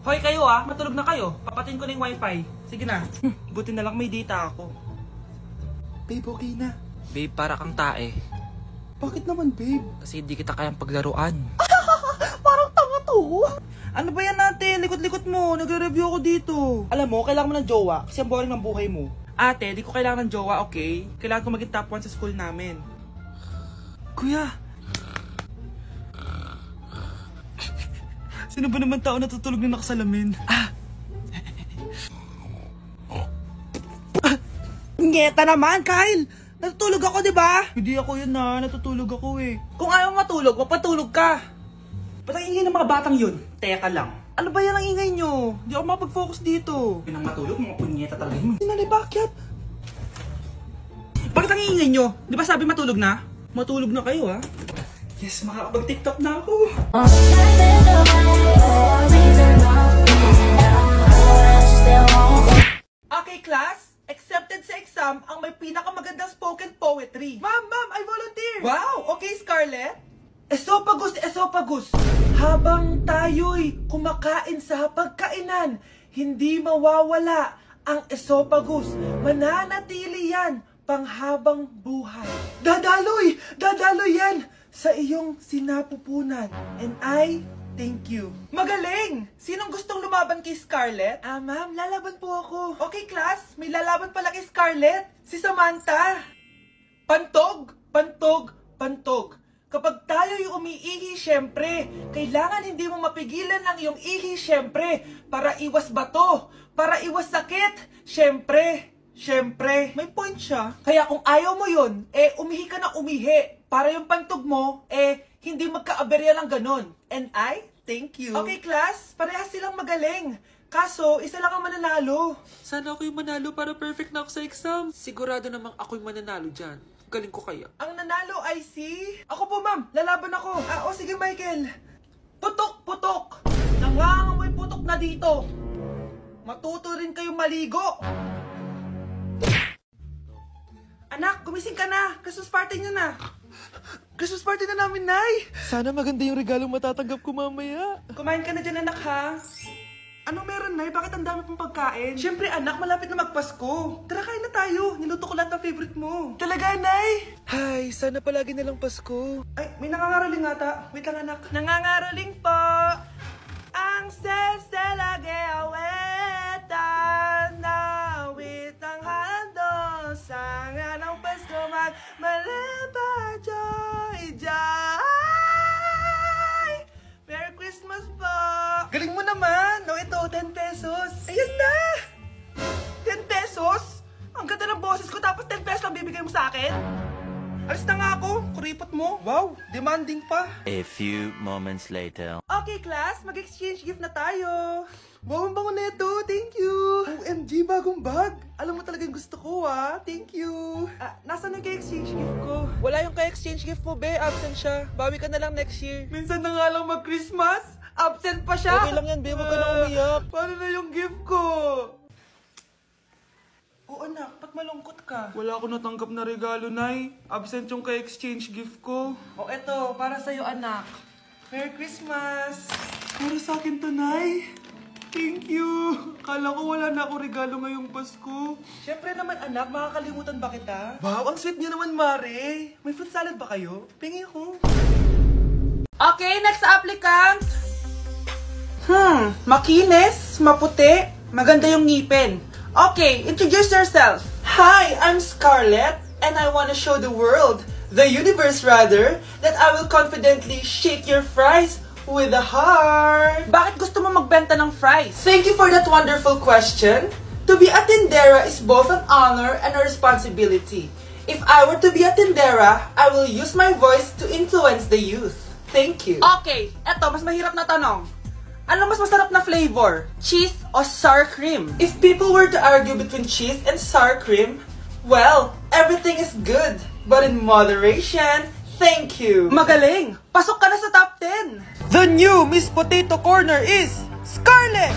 Hoy kayo matulog na kayo. Papatin ko na yung wifi. Sige na. Buti na lang may data ako. Babe, okay na. Babe, para kang tae. Bakit naman, babe? Kasi hindi kita kayang paglaruan. Parang tanga to. Ano ba yan natin? Likot-likot mo. Nagre-review ako dito. Alam mo, kailangan mo ng jowa kasi ang boring ng buhay mo. Ate, di ko kailangan ng jowa, okay? Kailangan ko maging top 1 sa school namin. Kuya! Sino ba naman tao natutulog na nakasalamin? Ngeta naman, Kyle! Natutulog ako, di ba? Hindi ako yun natutulog ako eh. Kung ayaw matulog, mapatulog ka. Ba't ang ingay ng mga batang yun? Teka lang. Ano ba yan ang ingay nyo? Di ako mapag-focus dito. Pinang matulog, mga punyeta talaga yun. Sinali, bakit? Bakit ang ingay nyo? Di ba sabi matulog na? Matulog na kayo Yes, makakapag-tiktok na ako. Okay, class. Accepted sa exam ang may pinakamagandang spoken poetry. Ma'am, I volunteer! Wow! Okay, Scarlett. Esophagus, esophagus. Habang tayo'y kumakain sa pagkainan, hindi mawawala ang esophagus. Mananatili yan panghabang buhay. Dadaloy! Dadaloy yan sa iyong sinapupunan. And I thank you. Magaling! Sinong gustong lumaban kay Scarlett? Ma'am, lalaban po ako. Okay, class. May lalaban pala kay Scarlett. Si Samantha. Pantog, pantog, pantog. Kapag tayo'y umiihi, syempre, kailangan hindi mo mapigilan ang iyong ihi, syempre, para iwas bato, para iwas sakit, syempre. May point siya. Kaya kung ayaw mo yun, umihi ka na umihi. Para yung pantog mo, hindi magka-aberya lang ganon. And I thank you. Okay, class, parehas silang magaling. Kaso, isa lang ang mananalo. Sana ako yung manalo para perfect na ako sa exam. Sigurado namang ako yung mananalo dyan. Galing ko kaya. Ang nanalo ay si... Ako po, ma'am. Lalaban ako. Sige, Michael. Putok, putok. Nangangamoy putok na dito. Matuto rin kayong maligo. Anak, gumising ka na. Christmas party niyo na. Christmas party na namin, Nay. Sana maganda yung regalong matatanggap ko mamaya. Kumain ka na dyan, anak, ha? Ano meron, Nay? Bakit ang dami pong pagkain? Siyempre, anak, malapit na magpasko. Tara, kain na tayo. Niluto ko lahat ng favorite mo. Talaga, Nay? Hay, sana palagi na lang Pasko. Ay, may nangangaraling ata. Wait lang, anak. Nangangaraling po. Ang seselage awetan na witang handong sanga ng Pasko magmalaba joy joy. Merry Christmas po. Galing mo naman. No, ito, 10 pesos. Ayan na. 10 pesos? Ang ganda ng boses ko tapos 10 pesos lang bibigay mo sa akin? Alis na nga ako. Kuripot mo. Wow, demanding pa. A few moments later. Okay, class. Mag-exchange gift na tayo. Wow, ang bango na ito. Thank you. OMG, bagong bag. Alam mo talaga yung gusto ko, Thank you. Nasaan yung ka-exchange gift ko? Wala yung ka-exchange gift mo, be. Absent siya. Bawi ka na lang next year. Minsan na nga lang mag-Christmas. Absent pa siya. Okay lang yan, be. Huwag ka na umiyak. Paano na yung gift ko? Oo, anak. Ba't malungkot ka? Wala ako natanggap na regalo, Nay. Absent yung ka-exchange gift ko. O eto, para sa'yo, anak. Merry Christmas! Para sa akin to, Nay. Thank you! Kala ko wala na ako regalo ngayong Pasko. Siyempre naman, anak. Makakalimutan ba kita? Wow, ang sweet niya naman, Mare. May fruit salad ba kayo? Pingi ko. Okay, next applicant. Makinis, maputi, maganda yung ngipin. Okay, introduce yourself. Hi, I'm Scarlett, and I want to show the world, the universe rather, that I will confidently shake your fries with a heart. Bakit gusto mo magbenta ng fries? Thank you for that wonderful question. To be a tindera is both an honor and a responsibility. If I were to be a tindera, I will use my voice to influence the youth. Thank you. Okay, eto, mas mahirap na tanong. Ano mas masarap na flavor? Cheese o sour cream? If people were to argue between cheese and sour cream, well, everything is good, but in moderation. Thank you. Magaling! Pasok ka na sa top 10! The new Miss Potato Corner is Scarlett!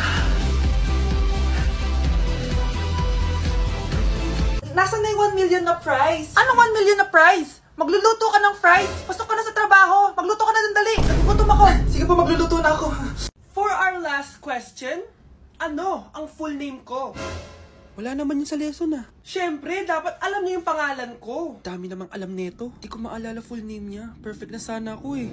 Nasaan na yung 1 million na prize? Anong 1 million na prize? Magluluto ka ng fries. Pasok ka na sa trabaho. Magluto ka na ng dali. Nagugutom ako. Sige po, magluluto na ako. 4 our last question, ano ang full name ko? Wala naman yun sa lesson ah. Siyempre, dapat alam niyo yung pangalan ko. Dami namang alam nito. Di ko maalala full name niya. Perfect na sana ako eh.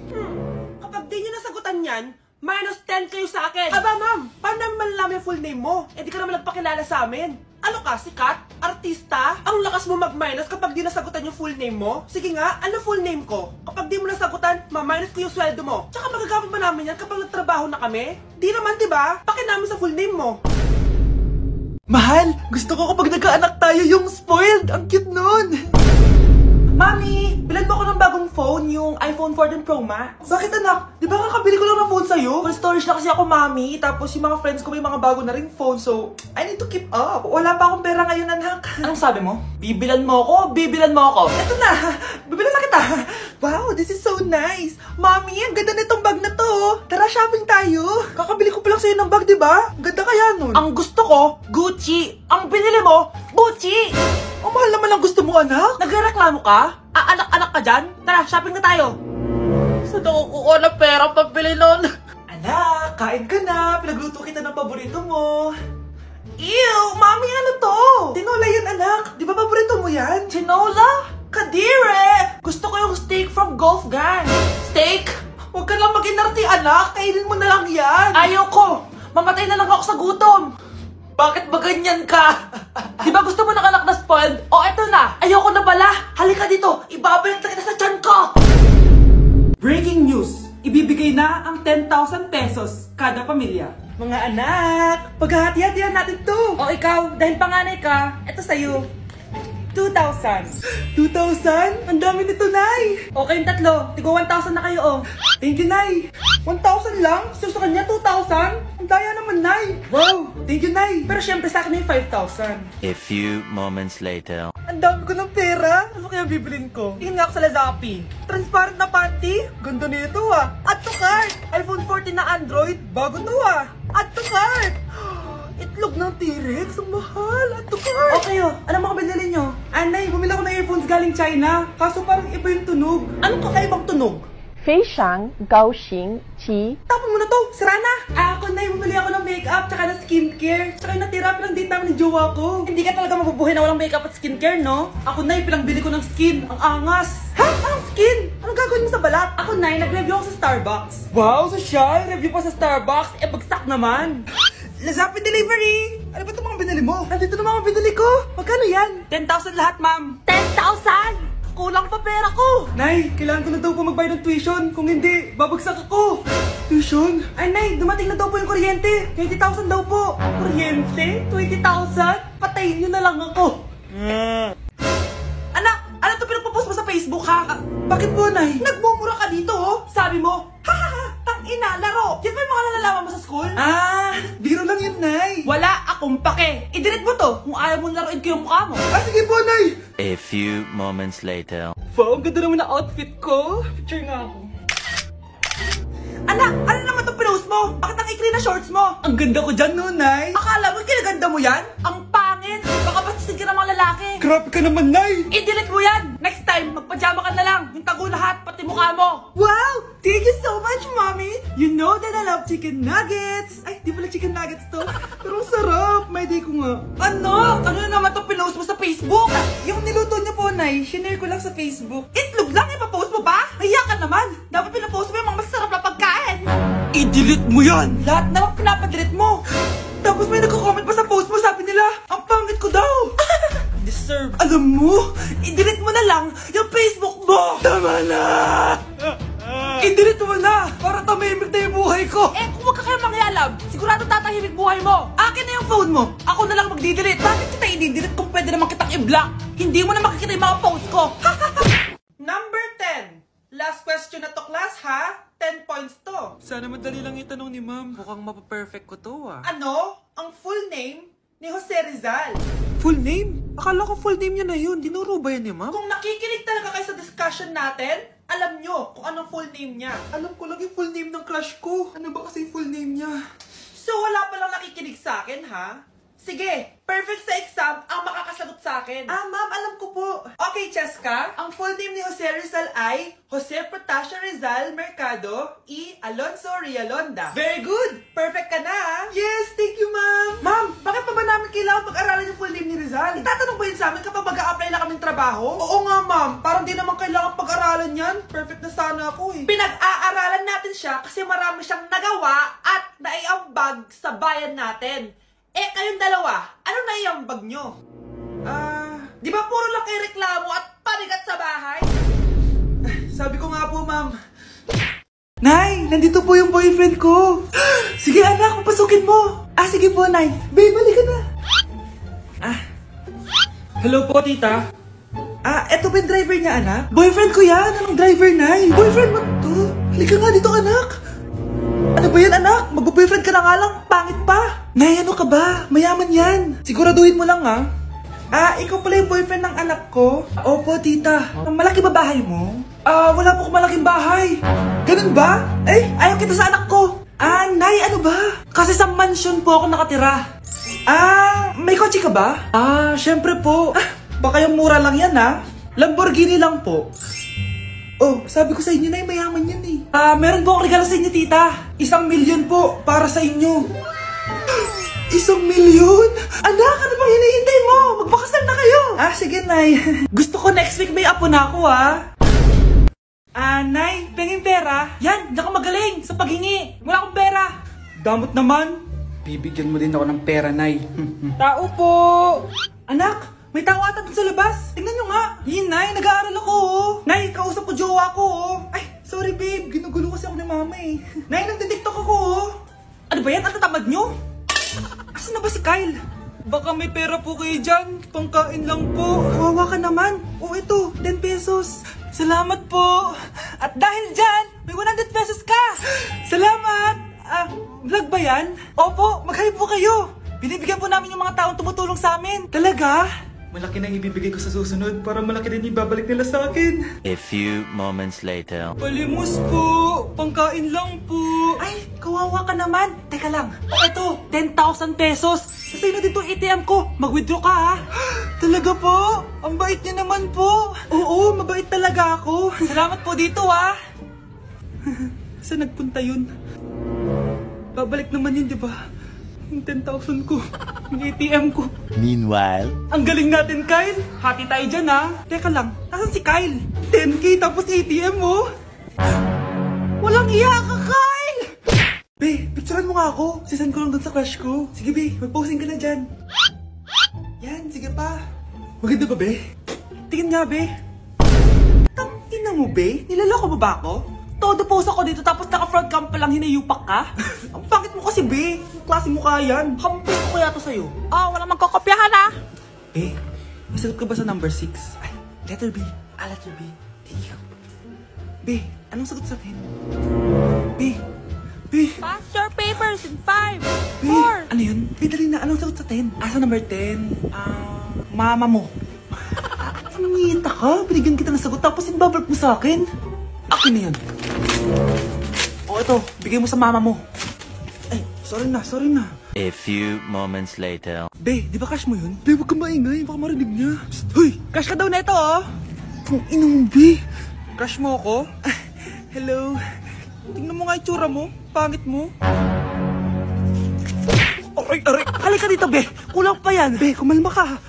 Kapag di niyo nasagutan yan, minus 10 kayo sa akin. Aba ma'am, paano namin malalaman yung full name mo? Eh di ka naman nagpakilala sa amin. Ano ka, sikat? Artista? Ang lakas mo mag-minus kapag di nasagutan yung full name mo? Sige nga, ano full name ko? Kapag di mo nasagutan, ma-minus ko yung sweldo mo. Tsaka magagamit ba namin yan kapag nagtrabaho na kami? Di naman, diba? Paki namin sa full name mo. Mahal, gusto ko kapag nagkaanak tayo yung spoiled. Ang cute nun. Mami, bilan mo ako ng bagong phone, yung iPhone 14 Pro Max. Bakit anak? Di ba kakabili ko lang ng phone sa'yo? Full storage na kasi ako, Mami. Tapos yung mga friends ko may mga bago na ring phone, so I need to keep up. Wala pa akong pera ngayon, anak. Anong sabi mo? Bibilan mo ako? Bibilan mo ako? Eto na, bibilan na kita. Wow, this is so nice. Mami, ang ganda nitong bag na to. Tara, shopping tayo. Kakabili ko pa lang sa'yo ng bag, di ba? Ganda kaya nun. Ang gusto ko, Gucci. Ang binili mo, Gucci. Ang mahal naman ang gusto mo, anak. Nagreklamo ka? Anak-anak ka dyan? Tara, shopping na tayo. Saan ako kukuha ng pera pabili nun? Anak, kain ka na. Pinagluto kita ng paborito mo. Ew, Mami, ano to? Tinola yan, anak. Di ba paborito mo yan? Tinola? Kadire! Gusto ko yung steak from Golf Gang. Steak? Huwag ka lang mag-inarti, anak. Kainin mo na lang yan. Ayaw ko. Mamatay na lang ako sa gutom. Bakit ba ganyan ka? Di ba gusto mo ng anak na spoiled? O eto na, ayoko na pala. Halika dito, ibabalik na kita sa tiyan ko. Breaking news, ibibigay na ang 10,000 pesos kada pamilya. Mga anak, paghahati-hatihan natin to. O ikaw, dahil panganay ka, eto sa'yo. 2,000. 2,000? Ang dami nito, Nay. Okay yung tatlo, tigo 1,000 na kayo, oh. Thank you, Nay. 1,000 lang? So sa kanya, 2,000? Ang daya naman, Nay. Wow, thank you, Nay. Pero syempre sa akin yung 5,000. A few moments later. Ang dami ko ng pera. Ano kaya bibilin ko? Tingin nga ako sa Lazappi. Transparent na panty? Ganda nito ah. Add to cart. iPhone 14 na Android. Bago to ah. Add to cart. Itlog ng T-Rex. Ang mahal. Add to cart. Okay oh. Alam mo ka binili nyo? Anay, bumili ako ng earphones galing China. Kaso parang iba yung tunog. Anong kakaibang tunog? 非常高兴其 Tapon mo na to! Sira na! Ako na, bumili ako ng makeup tsaka ng skincare. Tsaka yung natira pilang date namin ng jowa ko. Hindi ka talaga mabubuhay na walang makeup at skincare, no? Ako na, pilang bili ko ng skin. Ang angas! Ha? Anong skin? Anong gagawin mo sa balat? Ako na, nag-review ako sa Starbucks. Wow, social! Review pa sa Starbucks? Eh, bagsak naman! Lazappi Delivery! Ano ba itong mga binili mo? Nandito na mga binili ko! Magkano yan? 10,000 lahat, ma'am! 10,000 Kulang pa pera ko! Nay, kailangan ko na daw po magbayad ng tuition. Kung hindi, babagsak ako. Tuition? Ay, Nay, dumating na daw po yung kuryente. 20,000 daw po. Kuryente? 20,000? Patayin niyo na lang ako. Anak, ano to pinagpo-post mo sa Facebook, ha? Bakit po, Nay? Nagmumura ka dito, oh. Sabi mo, ha, tang-ina, laro. Yan ba yung mga nalalaman mo sa school? Ah, biro lang yun, Nay. Wala akong pake. I-delete mo to kung ayaw mo laruin ko yung mukha mo. Ah, sige po, Nay. A few moments later. Wow, ang ganda naman na outfit ko. Picture nga ako. Anak, ano naman itong pinost mo? Bakit ang ikli na shorts mo? Ang ganda ko dyan, no, Nay? Akala mo kinaganda mo yan? Ang pangit! Baka bastin ka ng mga lalaki. Grabe ka naman, Nay! I-delete mo yan! Next time, magpajama ka na lang. Yung tago lahat, pati mukha mo. Wow! Thank you so much, Mommy! You know that I love chicken nuggets! Ay, di pala chicken nuggets to. Pero sarap! May day ko nga. Ano? Ano na naman itong pinost mo sa Facebook? Yung niluto niyo po, Nay, shinare ko lang sa Facebook. Itlog lang, ipapost mo ba? Hiya ka naman! Dapat pinapost mo yung mga masarap na pagkain! I-delete mo yan! Lahat naman pinapadelete mo! Tapos may nagko-comment pa sa post mo, sabi nila, ang pangit ko daw! Deserve! Alam mo, i-delete mo na lang yung Facebook mo! Tama na! I-delete mo na! Para tamimik na yung buhay ko! Eh, kung wag ka kaya mangyalam, sigurado tatahimik buhay mo! Akin na yung phone mo! Ako na lang magdi-delete! Bakit kita i-delete kung pwede naman kitang i-block? Hindi mo na makikita yung mga post ko! Number 10. Last question na to, class, ha? 10 points to. Sana madali lang itanong ni ma'am. Mukhang mapaperfect ko to ah. Ano ang full name ni Jose Rizal? Full name? Akala ko full name niya na yun. Dinuro ba yan ni ma'am? Kung nakikinig talaga kayo sa discussion natin, alam nyo kung anong full name niya. Alam ko lang yung full name ng crush ko. Ano ba kasi full name niya? So wala palang nakikinig sa akin, ha? Sige, perfect sa exam ang makakasagot sa akin. Ma'am, alam ko po. Okay, Cheska. Ang full name ni Jose Rizal ay Jose Protasio Rizal Mercado E. Alonso Rialonda. Very good! Perfect ka na, Yes, thank you, ma'am. Ma'am, bakit pa ba namin kailangan pag-aralan yung full name ni Rizal? Itatanong ba yun sa amin kapag mag-a-apply na kaming trabaho? Oo nga, ma'am. Parang di naman kailangan pag-aralan yan. Perfect na sana ako eh. Pinag-aaralan natin siya kasi marami siyang nagawa at naiambag sa bayan natin. Kayong dalawa, ano naiambag nyo? Di ba puro lang kayo reklamo at panigat sa bahay? Sabi ko nga po, ma'am. Nay, nandito po yung boyfriend ko. Sige anak, papasukin mo. Sige po, Nay. Babe, balik ka na. Hello po, tita. Eto ba yung driver niya, anak? Boyfriend ko yan. Anong driver, Nay? Boyfriend mo to? Halika nga dito, anak. Ano ba yan, anak? Mag-boyfriend ka na nga lang. Pangit pa. Nay, ano ka ba? Mayaman yan. Siguraduhin mo lang, ha? Ikaw pala yung boyfriend ng anak ko? Opo, tita. Malaki ba bahay mo? Wala po akong malaking bahay. Ganun ba? Ayaw kita sa anak ko. Nay, ano ba? Kasi sa mansion po ako nakatira. May kotse ka ba? Syempre po. Baka yung mura lang yan, ha? Lamborghini lang po. Oh, sabi ko sa inyo na mayaman yan eh. Meron po akong regalo sa inyo, tita. 1 milyon po para sa inyo. 1 milyon? Anak, ano bang hinihintay mo? Magpakasal na kayo. Sige, Nay. Gusto ko next week may apo na ako, Nay, pengin pera. Yan, diyan ka magaling sa paghingi. Wala akong pera. Damot naman. Bibigyan mo din ako ng pera, Nay. Tao po. Anak, may tao ata dun sa labas. Tingnan nyo nga. Nay, nag-aaral ako, Nay, kausap ko jowa ko, Ay, sorry babe. Ginugulo kasi ako ni mama eh. Nay, nagtitiktok ako, Ano ba yan? Ang tatamad nyo? Asan na ba si Kyle? Baka may pera po kayo dyan. Pangkain lang po. Kawawa ka naman. Ito, 10 pesos. Salamat po. At dahil dyan, may 100 pesos ka. Salamat. Vlog ba yan? Opo, mag-hype po kayo. Binibigyan po namin yung mga taong tumutulong sa amin. Talaga? Malaki na ibibigay ko sa susunod para malaki din ibabalik nila sa akin. A few moments later. Palimos po. Pangkain lang po. Ay, kawawa ka naman. Teka lang. Ito, 10,000 pesos. Sa'yo na dito ATM ko. Mag-withdraw ka, ha? Talaga po? Ang bait niya naman po. Oo, mabait talaga ako. Salamat po dito, ha? Saan nagpunta yun? Babalik naman yun, di ba? Yung 10,000 ko. Yung ATM ko. Meanwhile, Ang galing natin, Kyle. Happy tayo dyan, ha? Teka lang, nasan si Kyle? 10K tapos ATM mo? Walang iya ka, Kyle! Be, picturean mo nga ako. Sisend ko lang dun sa crush ko. Sige, be, mag-posing ka na dyan. Yan, sige pa. Maganda ba, be? Tingin nga, be. Tangina mo, be? Nilaloko mo ba ako? Todo post ako dito tapos naka-front cam pa lang hinayupak ka? Ang pangit mo kasi, be. Yung klase mo kaya yan. Hampis ko kaya to sa'yo. Wala magkokopyahan ha. Be, masagot ka ba sa number 6? Ay, letter B. Letter B. Thank you. Be, anong sagot sa 10? Be. Pass your papers in 5, Be, 4. ano yun? Be, dali na. Anong sagot sa 10? Sa number 10? Mama mo. Nangita ka? Binigyan kita ng sagot tapos inbabalik mo sa akin? Akin na yun. Ito. Bigay mo sa mama mo. Ay, sorry na. a few moments later. Be, di ba crush mo yun? Be, huwag kang maingay. Baka marinig niya. Psst, hoy! Crush ka daw na ito, Kung inong, Be. Crush mo ako? Hello. Tingnan mo nga yung tsura mo. Pangit mo. Aray! Halika dito, Be. Kulang pa yan. Be, kumalma ka.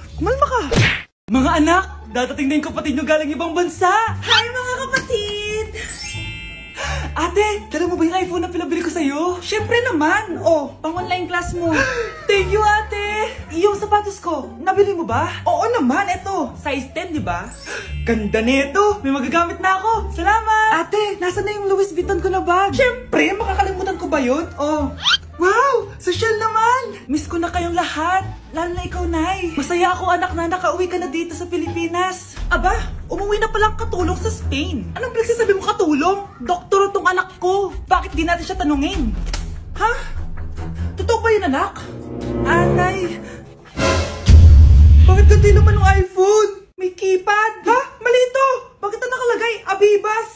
Mga anak, dadating na yung kapatid nyo galing ibang bansa. Hi, mga kapatid! Ate, dala mo ba yung iPhone na pinabili ko sa'yo? Syempre naman. Pang online class mo. Thank you, ate. Yung sapatos ko, nabili mo ba? Oo naman, eto. Size 10, di ba? Ganda nito. May magagamit na ako. Salamat. Ate, nasa na yung Louis Vuitton ko na bag? Syempre, makakalimutan ko ba yun? Wow! Social naman! Miss ko na kayong lahat. Lalo na ikaw, Nay. Masaya ako, anak, na nakauwi ka na dito sa Pilipinas. Aba, umuwi na palang katulong sa Spain. Anong pinagsasabi mo katulong? Doktor tong anak ko. Bakit di natin siya tanungin? Ha? Totoo ba yun, anak? Nay. Bakit ganti naman ng iPhone? May keypad. Ha? Mali ito. Bakit na nakalagay? Abibas.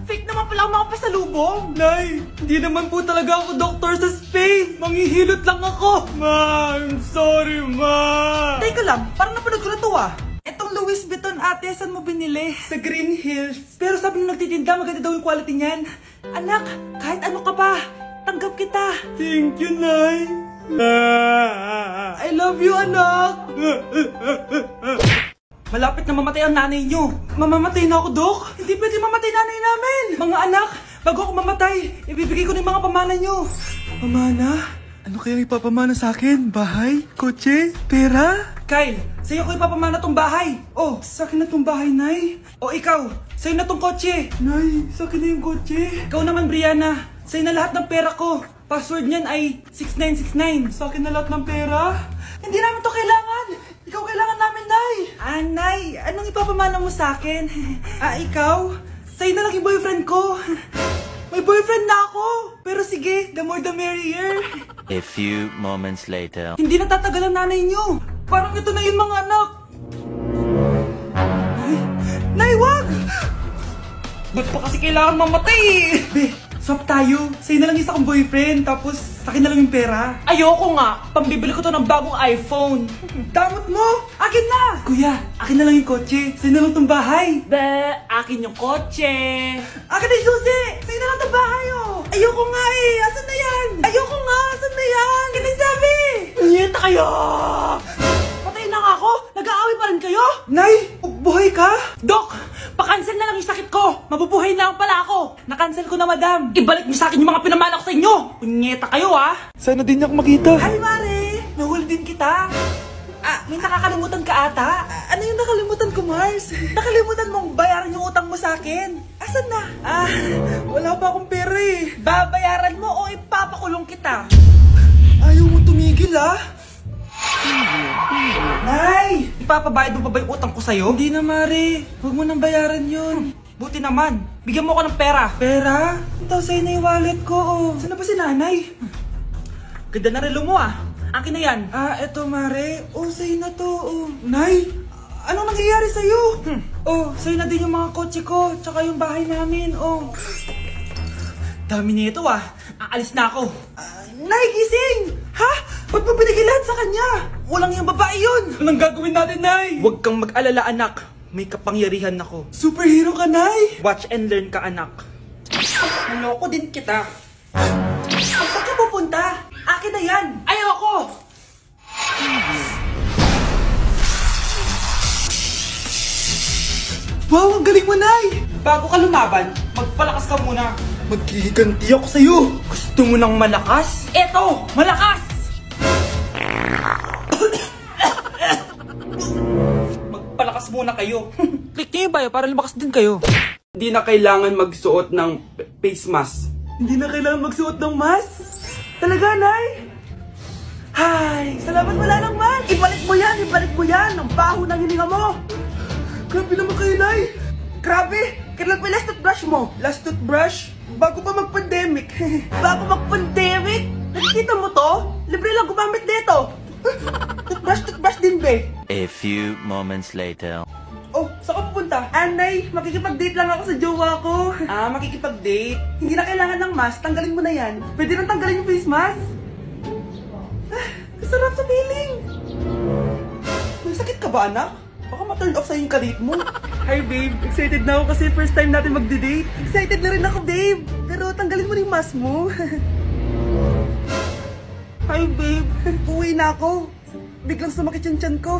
Fake naman pala ang mga pasalubong. Nay, hindi naman po talaga ako doktor sa Spain. Manghihilot lang ako. Ma, I'm sorry, ma. Teka lang, parang napanood ko na to ah. Etong Louis Vuitton ate, saan mo binili? Sa Green Hills. Pero sabi nung nagtitinda, maganda daw yung quality niyan. Anak, kahit ano ka pa, tanggap kita. Thank you, Nay. I love you, anak. Malapit na mamatay ang nanay nyo. Mamamatay na ako, Dok. Hindi pwede mamatay nanay namin. Mga anak, bago ako mamatay, ibibigay ko na yung mga pamana nyo. Pamana? Ano kaya ipapamana sa akin? Bahay? Kotse? Pera? Kyle, sa'yo ko ipapamana tong bahay. Oh, sa akin na tong bahay, Nay. O ikaw, sa'yo na tong kotse. Nay, sa akin na yung kotse. Ikaw naman, Brianna, sa'yo na lahat ng pera ko. Password niyan ay 6969. Sa akin na lahat ng pera? Hindi namin to kailangan. Ikaw kailangan namin, Nay. Ah, Nay, anong ipapamana mo sa akin? Ikaw? Sa'yo na lang yung boyfriend ko. May boyfriend na ako. Pero sige, the more the merrier. A few moments later. Hindi natatagal ang nanay nyo. Parang ito na yung mga anak. Nay, wag! Ba't pa kasi kailangan mamatay eh? Be, swap tayo. Sa'yo na lang isa kong boyfriend, tapos sa akin na lang yung pera. Ayoko nga. Pambibili ko to ng bagong iPhone. Damot mo! Akin na! Kuya, akin na lang yung kotse. Sa'yo na lang tong bahay. Be, akin yung kotse. Akin na yung susi! Sa'yo na lang tong bahay oh! Ayoko nga eh! Asan na yan? Ayoko nga! Asan na yan? Kinisabi! Niyeta kayo! Patay na nga ako! Nag-aaway pa rin kayo? Nay! Buhay ka? Dok! Pa-cancel na lang yung sakit ko! Mabubuhay na lang pala ako! Na-cancel ko na, madam! Ibalik niyo sa akin yung mga pinamala ko sa inyo! Punyeta kayo, ah! Sana din niya ako makita. Hi, Mare! Nahuli din kita! May nakakalimutan ka ata? Ano yung nakalimutan ko, Mars? Nakalimutan mong bayaran yung utang mo sa akin. Asan na? Wala pa akong pera eh. Babayaran mo o ipapakulong kita? Ayaw mo tumigil, ah! Nay! Ipapabayad mo pa ba yung utang ko sa'yo? Hindi na, Mare. Huwag mo nang bayaran yun. Buti naman. Bigyan mo ko ng pera. Pera? Ito sa'yo na yung wallet ko, oh. Saan na ba si nanay? Ganda na relo mo, ah. Akin na yan. Eto, Mare. Oh, sa'yo na to, oh. Nay! Anong nangyayari sa'yo? Oh, sa'yo na din yung mga kotse ko. Tsaka yung bahay namin, oh. Dami nito, ah. Aalis na ako. Nay, gising! Ha? Ba't mo binigay lahat sa kanya? Walang yung babae yun! Anong gagawin natin, Nay? Huwag kang mag-alala, anak. May kapangyarihan ako. Superhero ka, Nay! Watch and learn ka, anak. Naloko din kita. Saan ka pupunta? Akin na yan! Ayoko! Wow, ang galing mo, Nay! Bago ka lumaban, magpalakas ka muna. Maghihiganti ako sa'yo. Gusto mo ng malakas? Eto! Malakas! Magpalakas muna kayo. Click niyo yung bio para lumakas din kayo. Hindi na kailangan magsuot ng face mask. Hindi na kailangan magsuot ng mask? Talaga, Nay? Hay, salamat wala ng mask. Ibalik mo yan, ibalik mo yan. Ang baho ng hininga mo. Grabe naman kayo, Nay. Grabe. Kailan pa yung last toothbrush mo? Last toothbrush? Bago pa mag-pandemic. Bago mag-pandemic? Nakikita mo to? Libre lang gumamit dito. Toothbrush din, be. A few moments later. Oh, saan ka pupunta? Nay, makikipag-date lang ako sa jowa ko. Makikipag-date? Hindi na kailangan ng mask, tanggalin mo na yan. Pwede nang tanggalin yung face mask? Kasarap sa feeling. May sakit ka ba, anak? Baka ma-turn off sa'yo yung karit mo. Hi, babe. Excited na ako kasi first time natin magde-date. Excited na rin ako, babe. Pero tanggalin mo rin yung mask mo. Hi, babe. Uwi na ako. Biglang sumakit yung tiyan ko.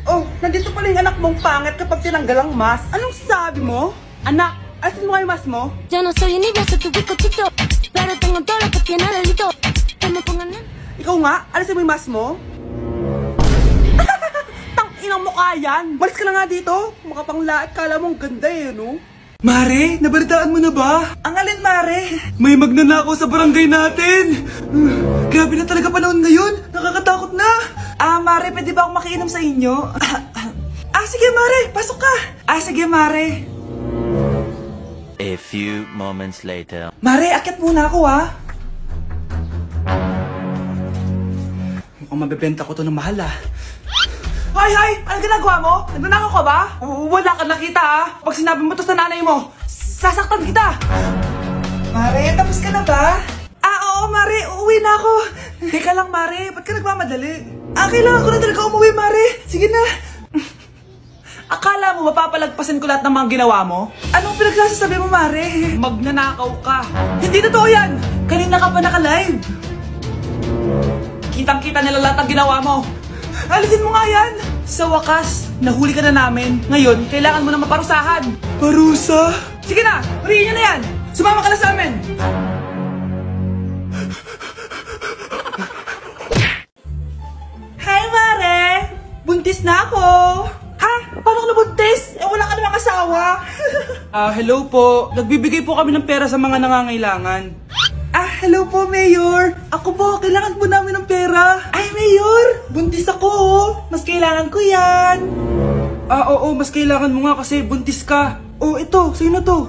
Oh, nandito pala yung anak mong pangit kapag tinanggal ang mask. Anong sabi mo? Anak, asin mo nga yung mask mo? Yo no soy niña, soy tu bizcochito, pero tengo todo lo que tiene delito. Que me pongan en... Ikaw nga, alisin mo yung mask mo? Tang-inang mukha yan! Malis ka na nga dito! Makapanglaat, kala mong ganda eh, no? Mare, nabalitaan mo na ba? Ang alin, Mare? May magnanakaw sa barangay natin! Grabe na talaga panahon ngayon! Nakakatakot na! Mare, pwede ba akong makiinom sa inyo? Sige, Mare! Pasok ka! Sige, Mare! A few moments later. Mare, akyat muna ako, ha? Mukhang mabibenta ko to ng mahal, ha? Hay! Ano ginagawa mo? Nagnanakaw ka ba? Wala ka nakita, ha? Pag sinabi mo to sa nanay mo, sasaktan kita! Mare, tapos ka na ba? Oo, Mare. Uuwi na ako. Teka lang, Mare. Ba't ka nagmamadali? Kailangan ko na talaga umuwi, Mare. Sige na. Akala mo mapapalagpasan ko lahat ng mga ginawa mo? Anong pinagsasabi mo, Mare? Magnanakaw ka. Hindi totoo yan. Kanina ka pa naka-live. Kitang-kita nila lahat ng ginawa mo. Alisin mo nga yan. Sa wakas, nahuli ka na namin. Ngayon, kailangan mo na maparusahan. Parusa? Sige na, huriin nyo na yan. Sumama ka na sa amin. Hi, Mare. Buntis na ako. Ha? Paano ka nabuntis? Wala ka namang asawa. Hello po. Nagbibigay po kami ng pera sa mga nangangailangan. Hello po, Mayor. Ako po, kailangan po namin ng pera. Ay, Mayor, buntis ako, oh. Mas kailangan ko yan. Oo, mas kailangan mo nga kasi buntis ka. Oh, ito, sa'yo na to.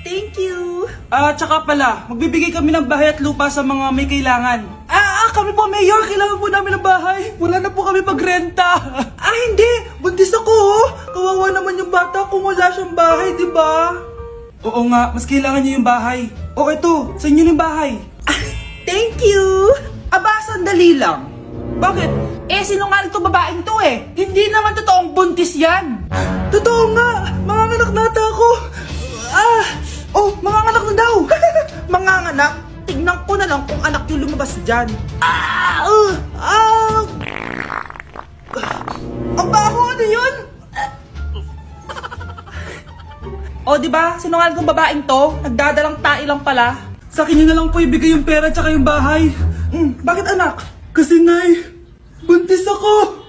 Thank you. Tsaka pala, magbibigay kami ng bahay at lupa sa mga may kailangan. Kami po, Mayor, kailangan po namin ng bahay. Wala na po kami pagrenta. Hindi, buntis ako, oh. Kawawa naman yung bata kung wala siyang bahay, di ba? Oo nga, mas kailangan niyo yung bahay. O ito, sa inyo yung bahay. Thank you. Sandali lang. Bakit? Sinungaling to babaeng to eh. Hindi naman totoong buntis yan. Totoo nga. Manganganak nata ako. Manganganak na daw. Manganganak? Tignan ko na lang kung anak yung lumabas dyan. Ang baho, ano yun? Diba? Sinungaling kong babaeng to. Nagdadalang tae lang pala. Sa akin nyo na lang po ibigay yung pera tsaka yung bahay. Bakit anak? Kasi Nay, buntis ako.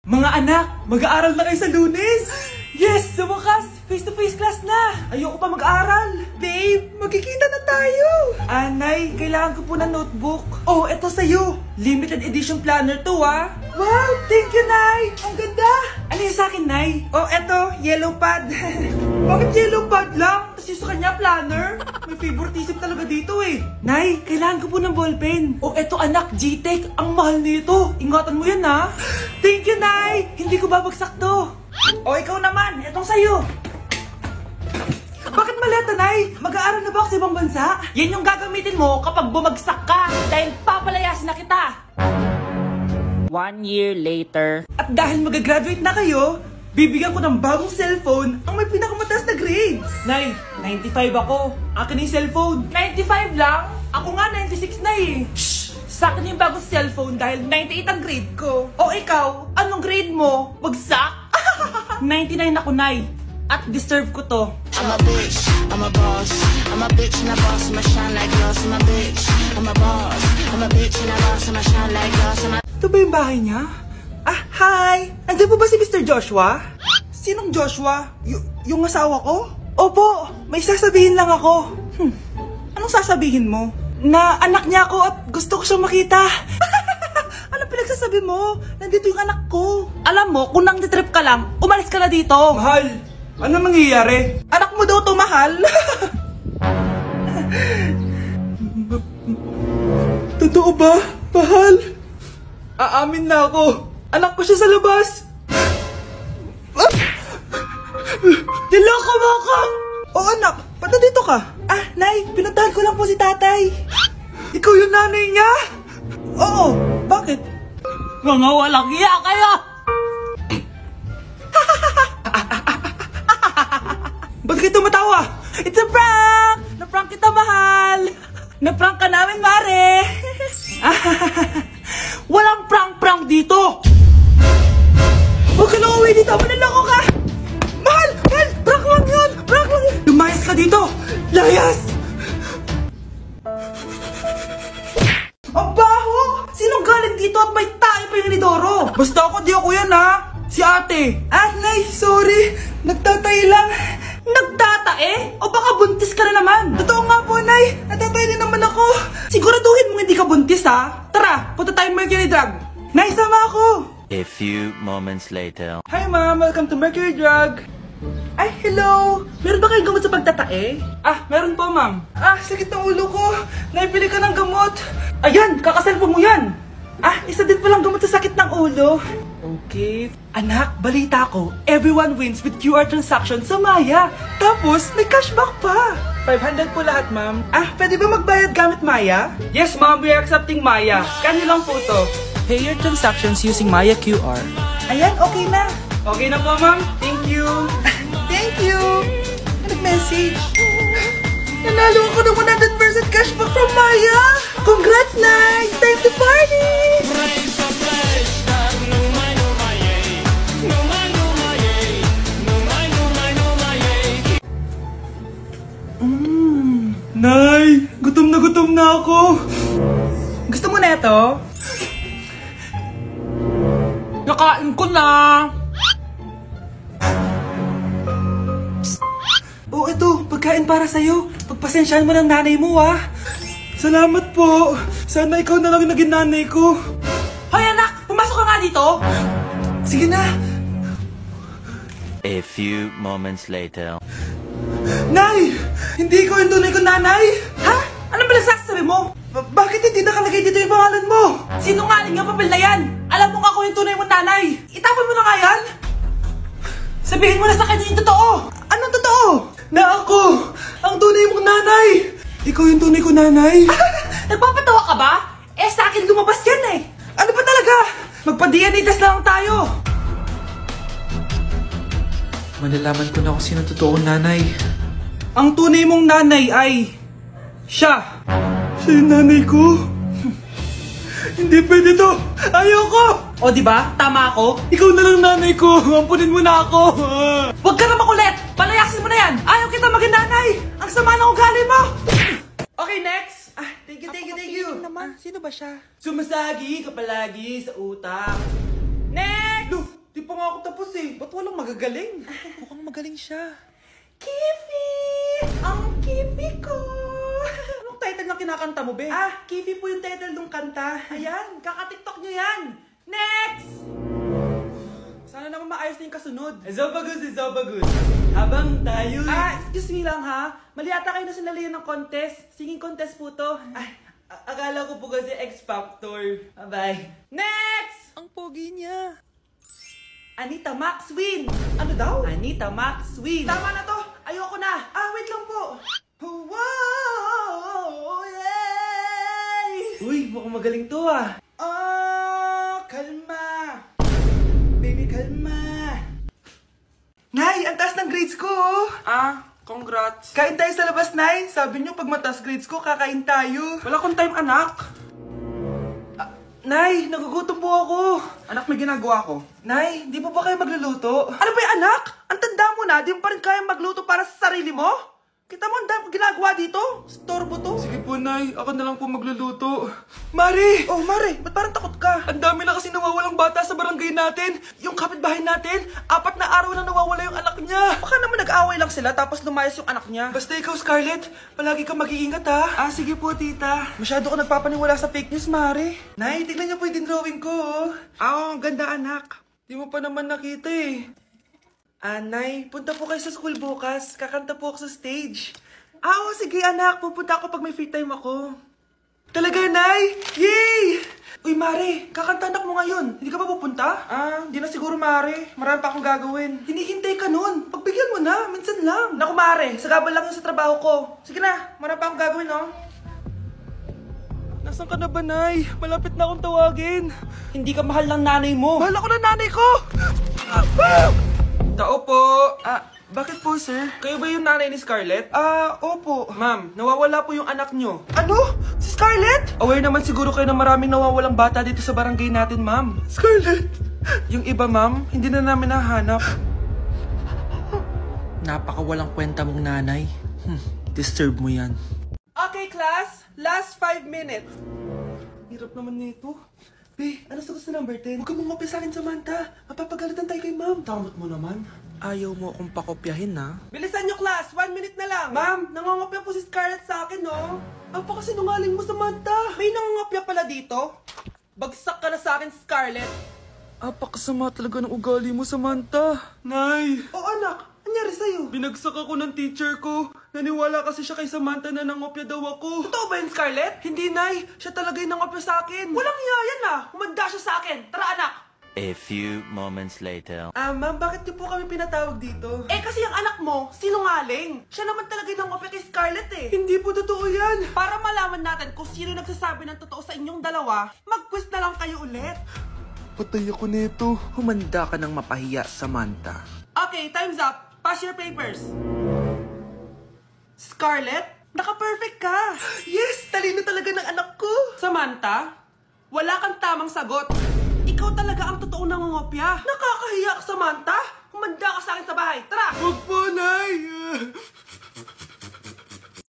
Mga anak, mag-aaral na kayo sa Lunes. Yes, sa wakas, face-to-face class na. Ayoko pa mag-aaral. Babe, magkikita na tayo. Nay, kailangan ko po ng notebook. Eto sa'yo. Limited edition planner to, Wow, thank you, Nay. Ang ganda. Ano yung sa'kin, Nay? Eto, yellow pad. Bakit yellow pad lang? Kasi sa kanya, planner. May favoritism talaga dito eh. Nay, kailangan ko po ng ballpen. Eto anak, G-Tech. Ang mahal nito. Ingatan mo yan, ha? Thank you, Nay. Hindi ko babagsak to. Ikaw naman. Etong sa'yo. Bakit maleta, Nay? Mag-aaral na ba ako sa ibang bansa? Yan yung gagamitin mo kapag bumagsak ka. Dahil papalayasin na kita. 1 year later. At dahil mag-graduate na kayo, bibigyan ko ng bagong cellphone ang may pinakamataas na grades. Nay, 95 ako. Akin na yung cellphone. 95 lang? Ako nga 96 na eh. Shh! Sa akin yung bagong cellphone dahil 98 ang grade ko. Ikaw, anong grade mo? Bagsak? 99 ako, Nay. At deserve ko to. I'm a bitch, I'm a boss. I'm a bitch and a boss, I'ma shine like gloss. I'm a bitch, I'm a boss. I'm a bitch and a boss, I'ma shine like gloss. Ito ba yung bahay niya? Hi! Nandiyan po ba si Mr. Joshua? Sinong Joshua? Yung asawa ko? Opo, may sasabihin lang ako. Anong sasabihin mo? Na anak niya ako at gusto ko siyang makita. Anong pinagsasabi mo? Nandito yung anak ko. Alam mo, kung nang-trip ka lang, umalis ka na dito. Mahal, ano mangyayari? Anak mo daw to, mahal. Totoo ba, mahal? Aamin na ako. Anak ko siya sa labas. Niloko mo ako! Anak, ba't nandito ka? Nay, pinuntahan ko lang po si tatay. Ikaw yung nanay niya? Oo, bakit? Mga walang iya kayo! Ba't kayo tumatawa? It's a prank! Na-prank kita, mahal! Na-prank ka namin, Mare! Walang prank-prank dito! Huwag ka na uwi dito! Manaloko ka! Mahal! Mahal! Prank lang yun! Prank lang yun! Lumayas ka dito! Layas! Ang baho! Sinong galing dito at may tayo pa yung inidoro? Basta ako, di ako yan, ha? Si ate! Nay, sorry! Nagtatay lang! Nagtatae? O baka buntis ka na naman? Totoo nga po, Nay! Natatay din naman ako! Siguraduhin mong hindi ka buntis, ha? Tara, punta tayong Mercury Drug! Nay, sama ako! A few moments later. Hi, Ma'am! Welcome to Mercury Drug! Ay, hello! Meron ba kayong gamot sa pagtatae? Meron po, ma'am. Sakit ng ulo ko! Naipili ka ng gamot! Ayan! Kakaselfon mo yan! Isa din palang gamot sa sakit ng ulo. Okay. Anak, balita ko, everyone wins with QR transaction sa Maya. Tapos, may cashback pa. 500 po lahat, ma'am. Pwede ba magbayad gamit Maya? Yes, ma'am. We are accepting Maya. Kanilang po to. Pay your transactions using Maya QR. Ayan, okay na. Okay na po, ma'am. Thank you. Thank you. Nag-message. Nanalo ako ng 100% cashback from Maya. Congrats, Nay! Time to party! Nay, gutom na ako. Gusto mo na ito? Nakain ko na. Oh, ito. Pagkain para sa'yo. Pagpasensyahan mo ng nanay mo, ah. Salamat po. Sana ikaw na lang naging nanay ko. Hoy, anak! Pumasok ka nga dito! Sige na. A few moments later. Nay! Hindi ko yung tunay kong nanay! Ha? Ano ba nagsasabi mo? Bakit hindi nakalagay dito yung pangalan mo? Sinungaling ang papel na yan! Alam mo nga ako yung tunay mong nanay! Itapon mo na nga yan! Sabihin mo na sa kanya yung totoo! Anong totoo? Na ako! Ang tunay mong nanay! Ikaw yung tunay kong nanay! Nagpapatawa ka ba? Eh sa akin lumabas yan eh! Ano ba talaga? Magpa-DNA test na lang tayo! Malalaman ko na kung sino totoong nanay. Ang tunay mong nanay ay... siya! Siya yung nanay ko? Hindi pwede to! Ayoko! O diba? Tama ako? Ikaw na lang nanay ko! Ampunin mo na ako! Huwag ka na makulit! Palayasin mo na yan! Ayaw kita maging nanay! Ang sama ng ugali mo! Okay, next! Thank you! Naman. Sino ba siya? Sumasagi ka palagi sa utak. Next! Look, di pa nga ako tapos eh. Ba't walang magagaling? Mukhang magaling siya. Kifi! Ang Kifi ko! Anong title ng kinakanta mo, be? Kifi po yung title ng kanta. Ayan, kaka-tiktok nyo yan! Next! Sana naman maayos na yung kasunod. Ezobagus. Habang tayo... Excuse me lang ha. Mali ata kayo na sinalihan ng contest. Singing contest po to. Akala ko po kasi X Factor. Bye-bye. Next! Ang pogi niya. Anita Max win! Ano daw? Anita Max win! Tama na to! Ayoko na! Wait lang po! Wow! Yay! Uy, mukhang magaling to ah. Kalma! Baby, kalma! Nay, ang taas ng grades ko! Congrats. Kain tayo sa labas, Nay! Sabi niyo pag mataas grades ko, kakain tayo! Wala akong time, anak. Nay, nagugutom po ako! Anak, may ginagawa ko. Nay, di mo ba kayo magluluto? Ano ba yung anak? Ang tanda mo na, di mo pa rin kaya magluto para sa sarili mo? Kita mo ang dami kong ginagawa dito? Storbo to. Sige po, Nay. Ako na lang po magluluto. Mari! Oh, Mari, ba't parang takot ka? Ang dami na kasi nawawalang bata sa barangay natin. Yung kapitbahay natin, 4 na araw na nawawala yung anak niya. Baka naman nag-away lang sila tapos lumayas yung anak niya. Basta ikaw, Scarlett, palagi kang mag-iingat ha. Sige po, tita. Masyado ko nagpapaniwala sa fake news, Mari. Nay, tignan niyo po yung drawing ko. Ang ganda, anak. Di mo pa naman nakita eh. Nay, punta po kayo sa school bukas. Kakanta po ako sa stage. Sige anak. Pupunta ako pag may free time ako. Talaga, Nay? Yay! Uy, Mare, kakanta anak mo ngayon. Hindi ka pa pupunta? Hindi na siguro, Mare. Marami pa akong gagawin. Hinihintay ka nun. Pagbigyan mo na. Minsan lang. Naku, Mare. Sagabal lang yun sa trabaho ko. Sige na. Marami pa akong gagawin, no? Nasaan ka na ba, Nay? Malapit na akong tawagin. Hindi ka mahal ng nanay mo. Mahal ako ng nanay ko! Tao po! Bakit po, sir? Kayo ba yung nanay ni Scarlett? Opo. Ma'am, nawawala po yung anak nyo. Ano? Si Scarlett? Aware naman siguro kayo na maraming nawawalang bata dito sa barangay natin, ma'am. Scarlett? Yung iba, ma'am, hindi na namin nahanap. Napakawalang kwenta mong nanay. Disturb mo yan. Okay, class. Last 5 minutes. Hirap naman nito. Ano sa gusto number 10? Huwag ka mong sa akin, Samantha. Mapapagalitan tayo kay ma'am. Tamot mo naman. Ayaw mo akong pakopyahin na. Bilisan nyo, class. 1 minute na lang. Ma'am, nangongopya po si Scarlett sa akin, no? Ang pakasinungaling mo, Samantha. May nangongopya pala dito. Bagsak ka na sa akin, Scarlett. Apakasama talaga ng ugali mo, Samantha. Nay! Anak. Anyari sa'yo? Binagsak ako ng teacher ko. Naniwala kasi siya kay Samantha na nangopya daw ako. Totoo ba yun, Scarlett? Hindi, Nay. Siya talaga yung nangopya sa akin. Walang iya yan, Humanda siya sa akin. Tara, anak. A few moments later. Ma'am, bakit niyo po kami pinatawag dito? Eh, kasi yung anak mo, sinungaling. Siya naman talaga ng opya kay Scarlett eh. Hindi po totoo yan. Para malaman natin kung sino nagsasabi ng totoo sa inyong dalawa, mag-quiz na lang kayo ulit. Patay ako nito. Humanda ka ng mapahiya, Samantha. Okay, time's up. Pass your papers. Scarlett, naka-perfect ka. Yes, talino talaga ng anak ko. Samantha, wala kang tamang sagot. Ikaw talaga ang totoong nangungopya. Nakakahiya ka, Samantha.